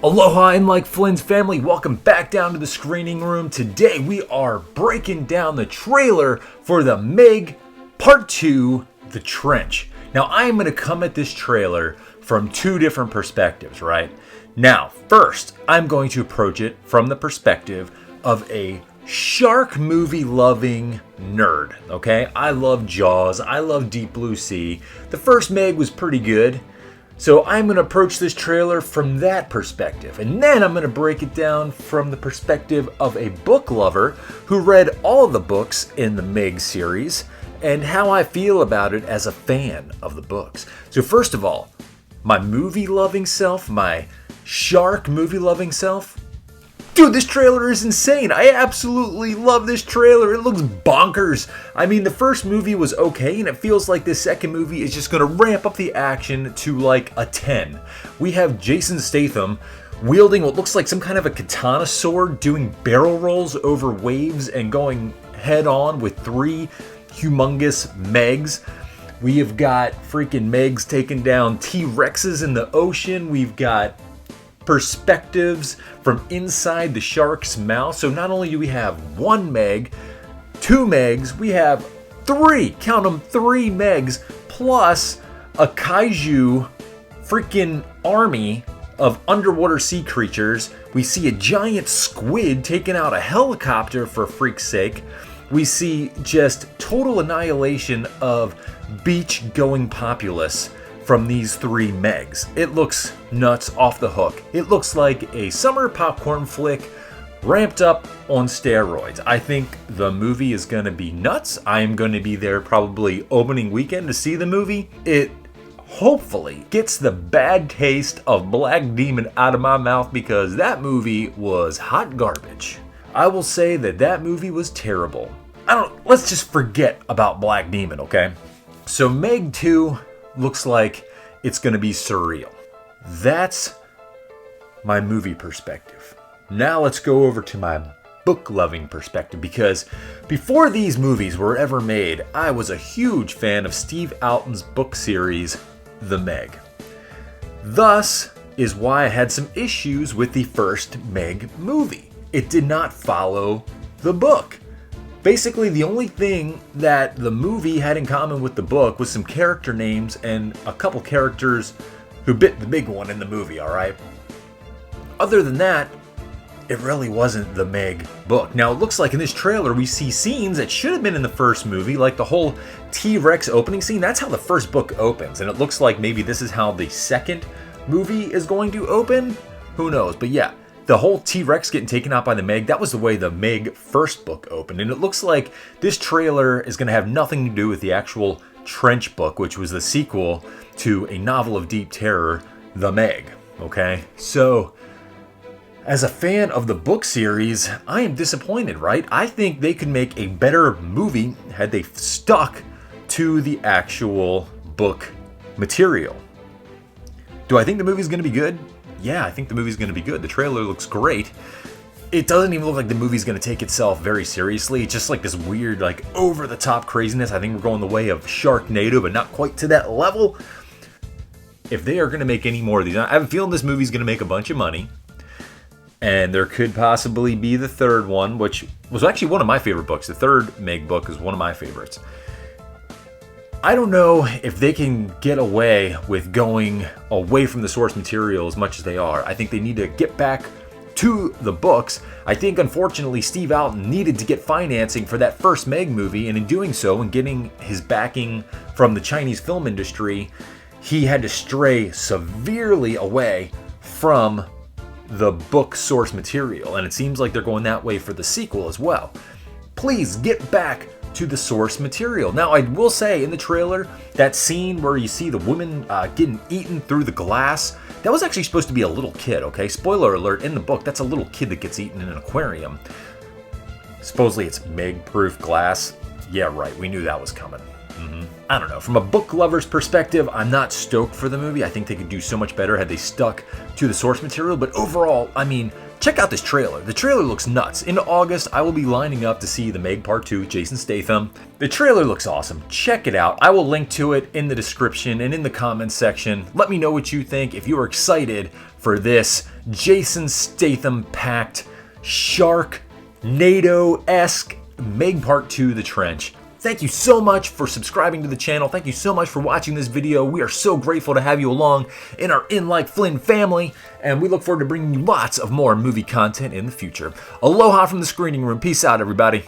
Aloha and like Flynn's family, welcome back down to the screening room. Today we are breaking down the trailer for the Meg Part 2, The Trench. Now I am going to come at this trailer from two different perspectives, right? Now, first, I'm going to approach it from the perspective of a shark movie loving nerd, okay? I love Jaws, I love Deep Blue Sea. The first Meg was pretty good. So I'm going to approach this trailer from that perspective. And then I'm going to break it down from the perspective of a book lover who read all the books in the Meg series and how I feel about it as a fan of the books. So first of all, my movie loving self, my shark movie loving self. Dude, this trailer is insane. I absolutely love this trailer. It looks bonkers. I mean, the first movie was okay, and it feels like this second movie is just going to ramp up the action to like a 10. We have Jason Statham wielding what looks like some kind of a katana sword, doing barrel rolls over waves and going head on with three humongous Megs. We have got freaking Megs taking down T-Rexes in the ocean. We've got perspectives from inside the shark's mouth. So not only do we have one Meg, two Megs, we have three, count them, three Megs, plus a kaiju freaking army of underwater sea creatures. We see a giant squid taking out a helicopter for freak's sake. We see just total annihilation of beach-going populace from these three Megs. It looks nuts off the hook. It looks like a summer popcorn flick ramped up on steroids. I think the movie is going to be nuts. I am going to be there probably opening weekend to see the movie. It hopefully gets the bad taste of Black Demon out of my mouth because that movie was hot garbage. I will say that movie was terrible. Let's just forget about Black Demon, okay? So Meg 2 looks like it's going to be surreal. That's my movie perspective. Now let's go over to my book-loving perspective, because before these movies were ever made, I was a huge fan of Steve Alten's book series, The Meg. Thus is why I had some issues with the first Meg movie. It did not follow the book. Basically, the only thing that the movie had in common with the book was some character names and a couple characters who bit the big one in the movie, alright? Other than that, it really wasn't the Meg book. Now, it looks like in this trailer we see scenes that should have been in the first movie, like the whole T-Rex opening scene. That's how the first book opens, and it looks like maybe this is how the second movie is going to open. Who knows? But yeah. The whole T-Rex getting taken out by the Meg, that was the way the Meg first book opened. And it looks like this trailer is going to have nothing to do with the actual Trench book, which was the sequel to a novel of deep terror, The Meg. Okay? So, as a fan of the book series, I am disappointed, right? I think they could make a better movie had they stuck to the actual book material. Do I think the movie's going to be good? Yeah, I think the movie's going to be good. The trailer looks great. It doesn't even look like the movie's going to take itself very seriously. It's just like this weird, like, over-the-top craziness. I think we're going the way of Sharknado, but not quite to that level. If they are going to make any more of these, I have a feeling this movie's going to make a bunch of money. And there could possibly be the third one, which was actually one of my favorite books. The third Meg book is one of my favorites. I don't know if they can get away with going away from the source material as much as they are. I think they need to get back to the books. I think, unfortunately, Steve Alten needed to get financing for that first Meg movie, and in doing so and getting his backing from the Chinese film industry, he had to stray severely away from the book source material, and it seems like they're going that way for the sequel as well. Please get back to the source material. Now, I will say in the trailer, that scene where you see the woman getting eaten through the glass, that was actually supposed to be a little kid, okay? Spoiler alert, in the book, that's a little kid that gets eaten in an aquarium. Supposedly it's Meg-proof glass. Yeah, right, we knew that was coming. I don't know. From a book lover's perspective, I'm not stoked for the movie. I think they could do so much better had they stuck to the source material. But overall, I mean, check out this trailer. The trailer looks nuts. In August, I will be lining up to see the Meg Part 2 with Jason Statham. The trailer looks awesome. Check it out. I will link to it in the description and in the comments section. Let me know what you think. If you are excited for this Jason Statham-packed, Sharknado-esque Meg Part 2 The Trench. Thank you so much for subscribing to the channel. Thank you so much for watching this video. We are so grateful to have you along in our In Like Flynn family, and we look forward to bringing you lots of more movie content in the future. Aloha from the screening room. Peace out, everybody.